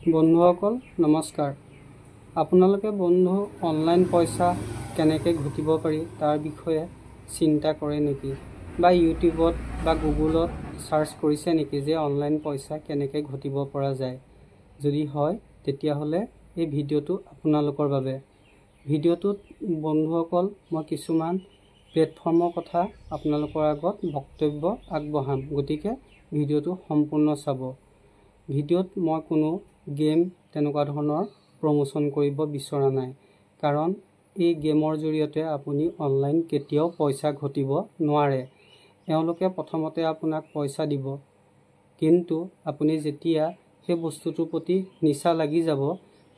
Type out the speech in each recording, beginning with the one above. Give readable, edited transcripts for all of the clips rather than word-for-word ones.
বন্ধুসকল নমস্কাৰ। আপোনালোকে বন্ধু অনলাইন পইচা কেনেকৈ ঘটিব পাৰি তাৰ বিষয়ে চিন্তা কৰে নেকি, বা ইউটিউবত বা গুগলত সাৰ্চ কৰিছে নেকি যে অনলাইন পইচা কেনেকৈ ঘটিব পৰা যায়? যদি হয় তেতিয়াহ'লে এই ভিডিঅ'টো আপোনালোকৰ বাবে। ভিডিঅ'টোত বন্ধুসকল মই কিছুমান প্লেটফৰ্মৰ কথা আপোনালোকৰ আগত বক্তব্য আগবঢ়াম, গতিকে ভিডিঅ'টো সম্পূৰ্ণ চাব। ভিডিঅ'ত মই কোনো গেম তেনেকুৱা ধৰণৰ প্ৰমোশ্যন কৰিব বিচৰা নাই, কাৰণ এই গেমৰ জৰিয়তে আপুনি অনলাইন কেতিয়াও পইচা ঘটিব নোৱাৰে। এওঁলোকে প্ৰথমতে আপোনাক পইচা দিব, কিন্তু আপুনি যেতিয়া সেই বস্তুটোৰ প্ৰতি নিচা লাগি যাব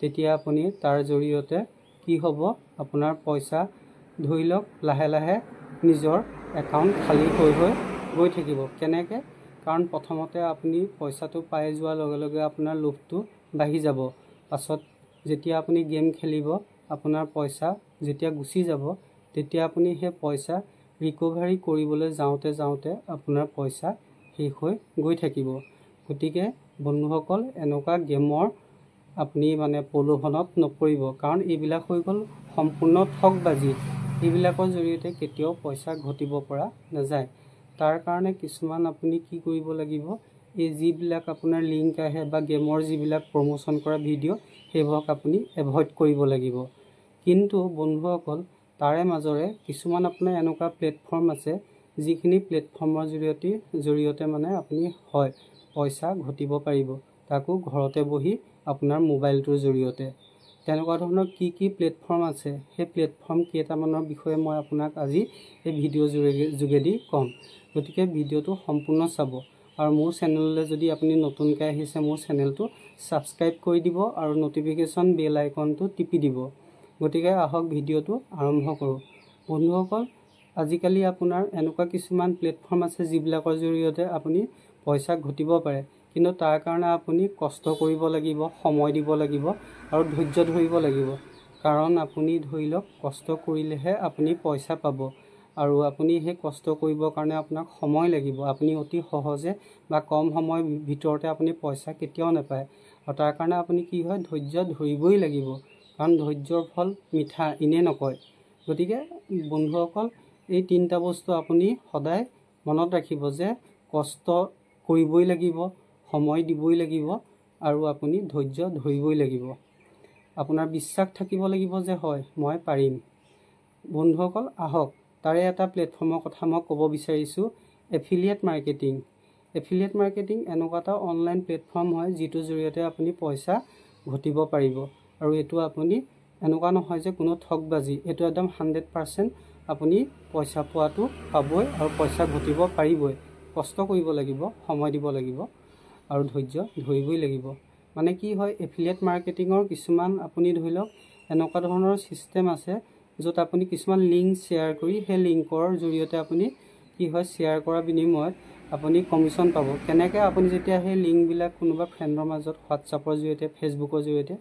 তেতিয়া আপুনি তাৰ জৰিয়তে কি হ'ব, আপোনাৰ পইচা ধৰি লওক লাহে লাহে নিজৰ একাউণ্ট খালী হৈ গৈ থাকিব। কেনেকৈ? কাৰণ প্ৰথমতে আপুনি পইচাটো পাই যোৱাৰ লগে লগে আপোনাৰ লোভটো বাঢ়ি যাব। পাছত যেতিয়া আপুনি গেম খেলিব, আপোনাৰ পইচা যেতিয়া গুচি যাব তেতিয়া আপুনি সেই পইচা ৰিকভাৰী কৰিবলৈ যাওঁতে আপোনাৰ পইচা শেষ হৈ গৈ থাকিব। গতিকে বন্ধুসকল এনেকুৱা গেমৰ আপুনি প্ৰলোভনত নপৰিব, কাৰণ এইবিলাক হৈ গ'ল সম্পূৰ্ণ ঠগবাজি। এইবিলাকৰ জৰিয়তে কেতিয়াও পইচা ঘটিব পৰা নাযায়। তাৰ কাৰণে কিছুমান আপুনি কি কৰিব লাগিব, এই যিবিলাক আপোনাৰ লিংক আহে বা গেমৰ যিবিলাক প্ৰমোশ্যন কৰা ভিডিঅ' সেইবোৰক আপুনি এভইড কৰিব লাগিব। কিন্তু বন্ধুসকল তাৰে মাজৰে কিছুমান আপোনাৰ এনেকুৱা প্লেটফৰ্ম আছে যিখিনি প্লেটফৰ্মৰ জৰিয়তে আপুনি হয় পইচা ঘটিব পাৰিব, তাকো ঘৰতে বহি আপোনাৰ মোবাইলটোৰ জৰিয়তে। তেনেকুৱা ধৰণৰ কি প্লেটফৰ্ম আছে, সেই প্লেটফৰ্ম কেইটামানৰ বিষয়ে মই আপোনাক আজি এই ভিডিঅ'ৰ যোগেদি ক'ম। গতিকে ভিডিঅ'টো সম্পূৰ্ণ চাব, আৰু মোৰ চেনেললৈ যদি আপুনি নতুনকৈ আহিছে মোৰ চেনেলটো ছাবস্ক্ৰাইব কৰি দিব আৰু ন'টিফিকেশ্যন বেল আইকনটো টিপি দিব। গতিকে আহক ভিডিঅ'টো আৰম্ভ কৰোঁ। বন্ধুসকল আজিকালি আপোনাৰ এনেকুৱা কিছুমান প্লেটফৰ্ম আছে যিবিলাকৰ জৰিয়তে আপুনি পইচা ঘটিব পাৰে, কিন্তু তাৰ কাৰণে আপুনি কষ্ট কৰিব লাগিব, সময় দিব লাগিব আৰু ধৈৰ্য ধৰিব লাগিব। কাৰণ আপুনি ধৰি লওক কষ্ট কৰিলেহে আপুনি পইচা পাব, আৰু আপুনি সেই কষ্ট কৰিবৰ কাৰণে আপোনাক সময় লাগিব। আপুনি অতি সহজে বা কম সময়ৰ ভিতৰতে আপুনি পইচা কেতিয়াও নাপায়, আৰু তাৰ কাৰণে আপুনি কি হয় ধৈৰ্য ধৰিবই লাগিব, কাৰণ ধৈৰ্যৰ ফল মিঠা এনেই নকয়। গতিকে বন্ধুসকল এই তিনিটা বস্তু আপুনি সদায় মনত ৰাখিব যে কষ্ট কৰিবই লাগিব, সময় দিবই লাগিব আৰু আপুনি ধৈৰ্য ধৰিবই লাগিব। আপোনাৰ বিশ্বাস থাকিব লাগিব যে হয় মই পাৰিম। বন্ধুসকল আহক তাৰে এটা প্লেটফৰ্মৰ কথা মই ক'ব বিচাৰিছোঁ, এফিলিয়েট মাৰ্কেটিং। এফিলিয়েট মাৰ্কেটিং এনেকুৱা এটা অনলাইন প্লেটফৰ্ম হয় যিটোৰ জৰিয়তে আপুনি পইচা ঘটিব পাৰিব, আৰু এইটো আপুনি এনেকুৱা নহয় যে কোনো ঠগবাজি, এইটো একদম 100% আপুনি পইচা পোৱাটো পাবই আৰু পইচা ঘটিব পাৰিবই। কষ্ট কৰিব লাগিব, সময় দিব লাগিব আৰু ধৈৰ্য ধৰিবই লাগিব। কি হয় এফিলিয়েট মাৰ্কেটিঙৰ কিছুমান আপুনি ধৰি লওক এনেকুৱা ধৰণৰ ছিষ্টেম আছে য'ত আপুনি কিছুমান লিংক শ্বেয়াৰ কৰি সেই লিংকৰ জৰিয়তে আপুনি কি হয় শ্বেয়াৰ কৰাৰ বিনিময়ত আপুনি কমিশ্যন পাব। কেনেকৈ? আপুনি যেতিয়া সেই লিংকবিলাক কোনোবা ফ্ৰেণ্ডৰ মাজত হোৱাটছআপৰ জৰিয়তে ফেচবুকৰ জৰিয়তে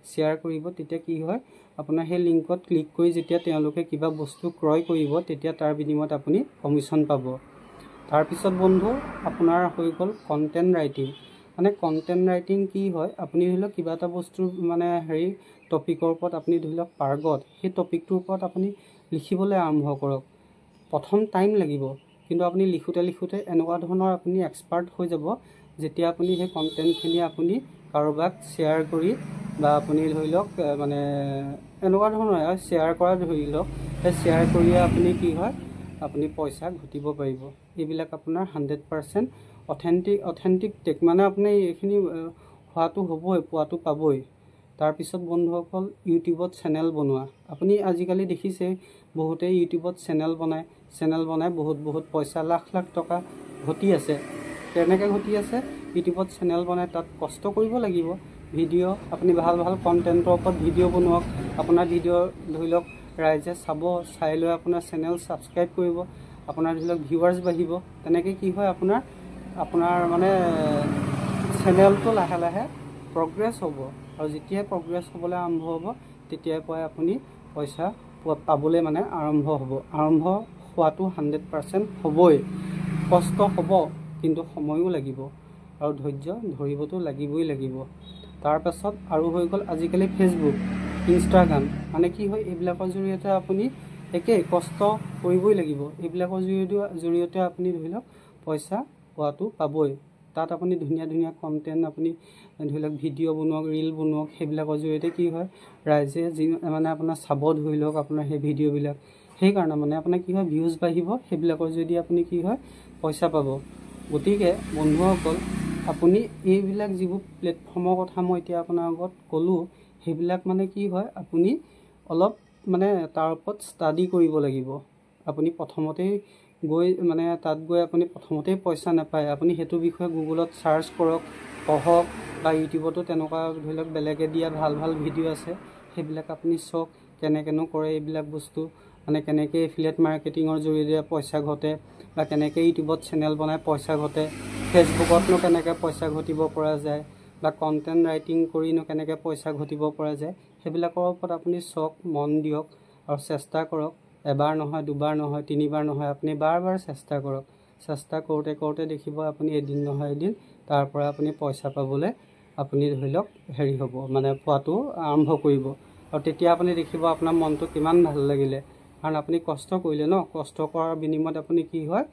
শ্বেয়াৰ কৰিব, তেতিয়া কি হয় আপোনাৰ সেই লিংকত ক্লিক কৰি যেতিয়া তেওঁলোকে কিবা বস্তু ক্ৰয় কৰিব তেতিয়া তাৰ বিনিময়ত আপুনি কমিশ্যন পাব। তাৰপিছত বন্ধু আপোনাৰ হৈ গ'ল কণ্টেণ্ট ৰাইটিং। কণ্টেণ্ট ৰাইটিং কি হয়, আপুনি ধৰি লওক কিবা এটা বস্তুৰ টপিকৰ ওপৰত আপুনি ধৰি লওক পাৰ্গত, সেই টপিকটোৰ ওপৰত আপুনি লিখিবলৈ আৰম্ভ কৰক। প্ৰথম টাইম লাগিব, কিন্তু আপুনি লিখোঁতে এনেকুৱা ধৰণৰ আপুনি এক্সপাৰ্ট হৈ যাব যেতিয়া আপুনি সেই কণ্টেণ্টখিনি আপুনি কাৰোবাক শ্বেয়াৰ কৰি বা আপুনি ধৰি লওক এনেকুৱা ধৰণৰ শ্বেয়াৰ কৰা ধৰি লওক, সেই শ্বেয়াৰ কৰিয়ে আপুনি কি হয় আপুনি পইচা ঘটিব পাৰিব। এইবিলাক আপোনাৰ 100% অথেণ্টিক টেক, আপুনি এইখিনি হোৱাটো হ'বই, পোৱাটো পাবই। তাৰপিছত বন্ধুসকল ইউটিউবত চেনেল বনোৱা। আপুনি আজিকালি দেখিছে বহুতেই ইউটিউবত চেনেল বনাই বহুত পইচা লাখ টকা ঘটি আছে। কেনেকৈ ঘটি আছে? ইউটিউবত চেনেল বনাই তাত কষ্ট কৰিব লাগিব। ভিডিঅ' আপুনি ভাল কণ্টেণ্টৰ ওপৰত ভিডিঅ' বনাওক, আপোনাৰ ভিডিঅ' ধৰি লওক ৰাইজে চাব, চাই লৈ আপোনাৰ চেনেল ছাবস্ক্ৰাইব কৰিব, আপোনাৰ ধৰি লওক ভিউৱাৰ্ছ বাঢ়িব। তেনেকৈ কি হয় আপোনাৰ চেনেলটো লাহে লাহে প্ৰগ্ৰেছ হ'ব, আৰু যেতিয়াই প্ৰগ্ৰেছ হ'বলৈ আৰম্ভ হ'ব তেতিয়াৰ পৰাই আপুনি পইচা পাবলৈ আৰম্ভ হোৱাটো 100% হ'বই। কষ্ট হ'ব, কিন্তু সময়ো লাগিব আৰু ধৈৰ্য ধৰিবতো লাগিবই লাগিব। তাৰ পাছত আৰু হৈ গ'ল আজিকালি ফেচবুক, ইনষ্টাগ্ৰাম। মানে কি হয়, এইবিলাকৰ জৰিয়তে আপুনি একেই কষ্ট কৰিবই লাগিব। এইবিলাকৰ জৰিয়তে আপুনি ধৰি লওক পইচা পোৱাটো পাবই। তাত আপুনি ধুনীয়া ধুনীয়া কণ্টেণ্ট আপুনি ধৰি লওক ভিডিঅ' বনাওক, ৰীল বনাওক। সেইবিলাকৰ জৰিয়তে কি হয়, ৰাইজে মানে আপোনাৰ চাব ধৰি লওক আপোনাৰ সেই ভিডিঅ'বিলাক। সেইকাৰণে মানে আপোনাৰ কি হয়, ভিউজ বাঢ়িব। সেইবিলাকৰ যদি আপুনি কি হয়, পইচা পাব। গতিকে বন্ধুসকল, আপুনি এইবিলাক যিবোৰ প্লেটফৰ্মৰ কথা মই এতিয়া আপোনাৰ আগত ক'লোঁ, সেইবিলাক মানে কি হয়, আপুনি অলপ মানে তাৰ ওপৰত ষ্টাডি কৰিব লাগিব। আপুনি প্ৰথমতেই মানে তাত গৈ আপুনি প্ৰথমতেই পইচা নাপায়। আপুনি সেইটো বিষয়ে গুগলত চাৰ্চ কৰক, পঢ়ক, বা ইউটিউবতো তেনেকুৱা ধৰি লওক বেলেগে দিয়া ভাল ভাল ভিডিঅ' আছে। সেইবিলাক আপুনি চাওক, কেনেকৈনো কৰে এইবিলাক বস্তু, মানে কেনেকৈ এফিলিয়েট মাৰ্কেটিঙৰ জৰিয়তে পইচা ঘটে, বা কেনেকৈ ইউটিউবত চেনেল বনাই পইচা ঘটে, ফেচবুকতনো কেনেকৈ পইচা ঘটিব পৰা যায়, বা কণ্টেণ্ট ৰাইটিং কৰিনো কেনেকৈ পইচা ঘটিব পৰা যায়। সেইবিলাকৰ ওপৰত আপুনি চাওক, মন দিয়ক আৰু চেষ্টা কৰক। এবাৰ নহয়, দুবাৰ নহয়, তিনিবাৰ নহয়, আপুনি বাৰ বাৰ চেষ্টা কৰক। চেষ্টা কৰোঁতে কৰোঁতে দেখিব আপুনি এদিন নহয় এদিন তাৰ পৰা আপুনি পইচা পাবলৈ আপুনি ধৰি লওক হেৰি হ'ব, মানে পোৱাটো আৰম্ভ কৰিব। আৰু তেতিয়া আপুনি দেখিব আপোনাৰ মনটো কিমান ভাল লাগিলে, কাৰণ আপুনি কষ্ট কৰিলে ন। কষ্ট কৰাৰ বিনিময়ত আপুনি কি হয়,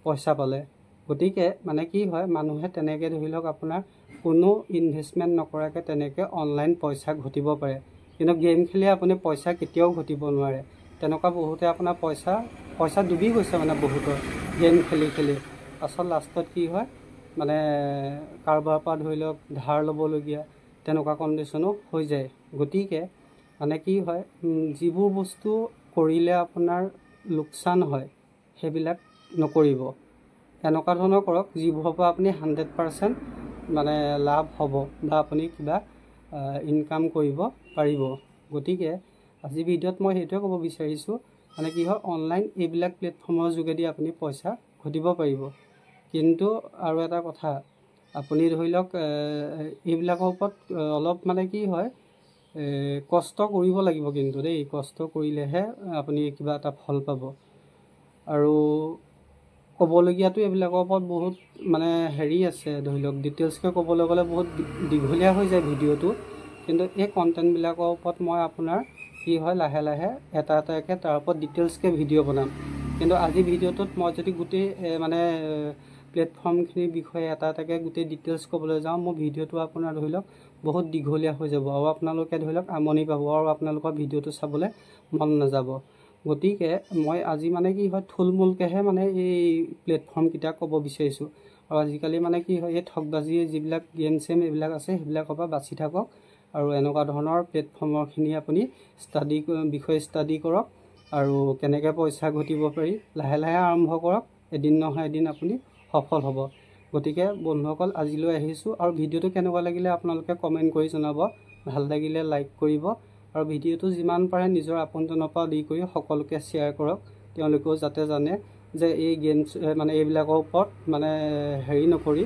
পইচা পালে। গতিকে মানে কি হয়, মানুহে তেনেকৈ ধৰি লওক আপোনাৰ কোনো ইনভেষ্টমেণ্ট নকৰাকৈ তেনেকৈ অনলাইন পইচা ঘটিব পাৰে। কিন্তু গেম খেলি আপুনি পইচা কেতিয়াও ঘটিব নোৱাৰে। তেনেকুৱা বহুতে আপোনাৰ পইচা ডুবি গৈছে মানে বহুতৰ গেম খেলি খেলি। পাছত লাষ্টত কি হয়, মানে কাৰোবাৰ পৰা ধৰি লওক ধাৰ ল'বলগীয়া তেনেকুৱা কণ্ডিশ্যনো হৈ যায়। গতিকে মানে কি হয়, যিবোৰ বস্তু কৰিলে আপোনাৰ লোকচান হয় সেইবিলাক নকৰিব। এনেকুৱা ধৰণৰ কৰক যিবোৰৰ পৰা আপুনি 100% মানে লাভ হ'ব, বা আপুনি কিবা ইনকাম কৰিব পাৰিব। গতিকে আজি ভিডিঅ'ত মই সেইটোৱে ক'ব বিচাৰিছোঁ, মানে কি হয়, অনলাইন এইবিলাক প্লেটফৰ্মৰ যোগেদি আপুনি পইচা ঘটিব পাৰিব। কিন্তু আৰু এটা কথা, আপুনি ধৰি লওক এইবিলাকৰ ওপৰত অলপ মানে কি হয়, কষ্ট কৰিব লাগিব কিন্তু দেই। কষ্ট কৰিলেহে আপুনি কিবা এটা ফল পাব। আৰু ক'বলগীয়াটো এইবিলাকৰ ওপৰত বহুত মানে হেৰি আছে, ধৰি লওক ডিটেইলছকৈ ক'বলৈ গ'লে বহুত দীঘলীয়া হৈ যায় ভিডিঅ'টো। কিন্তু এই কণ্টেণ্টবিলাকৰ ওপৰত মই আপোনাৰ কি হয়, লাহে লাহে এটা এটাকৈ তাৰ ওপৰত ডিটেইলছকৈ ভিডিঅ' বনাম। কিন্তু আজি ভিডিঅ'টোত মই যদি গোটেই মানে প্লেটফৰ্মখিনিৰ বিষয়ে এটা এটাকৈ গোটেই ডিটেইলছ ক'বলৈ যাওঁ, মোৰ ভিডিঅ'টো আপোনাৰ ধৰি লওক বহুত দীঘলীয়া হৈ যাব, আৰু আপোনালোকে ধৰি লওক আমনি পাব, আৰু আপোনালোকৰ ভিডিঅ'টো চাবলৈ মন নাযাব। গতিকে মই আজি মানে কি হয়, থুলমূলকৈহে মানে এই প্লেটফৰ্মকেইটা ক'ব বিচাৰিছোঁ। আৰু আজিকালি মানে কি হয়, এই ঠগবাজি যিবিলাক গেম চেম এইবিলাক আছে, সেইবিলাকৰ পৰা বাচি থাকক। আৰু এনেকুৱা ধৰণৰ প্লেটফৰ্মৰখিনি আপুনি বিষয়ে ষ্টাডি কৰক, আৰু কেনেকৈ পইচা ঘটিব পাৰি লাহে লাহে আৰম্ভ কৰক। এদিন নহয় এদিন আপুনি সফল হ'ব। গতিকে বন্ধুসকল, আজিলৈ আহিছোঁ। আৰু ভিডিঅ'টো কেনেকুৱা লাগিলে আপোনালোকে কমেণ্ট কৰি জনাব। ভাল লাগিলে লাইক কৰিব, আৰু ভিডিঅ'টো যিমান পাৰে নিজৰ আপোনজনৰ পৰা আদি কৰি সকলোকে শ্বেয়াৰ কৰক। তেওঁলোকেও যাতে জানে যে এই গেমছ মানে এইবিলাকৰ ওপৰত মানে হেৰি নকৰি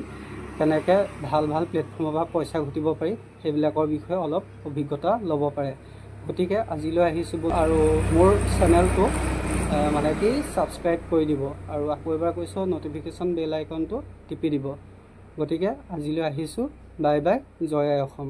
কেনেকৈ ভাল ভাল প্লেটফৰ্মৰ পৰা পইচা ঘটিব পাৰি সেইবিলাকৰ বিষয়ে অলপ অভিজ্ঞতা ল'ব পাৰে। গতিকে আজিলৈ আহিছোঁ, আৰু মোৰ চেনেলটো মানে কি ছাবস্ক্ৰাইব কৰি দিব, আৰু আকৌ এবাৰ কৈছোঁ ন'টিফিকেশ্যন বেল আইকনটো টিপি দিব। গতিকে আজিলৈ আহিছোঁ, বাই বাই, জয় আই অসম।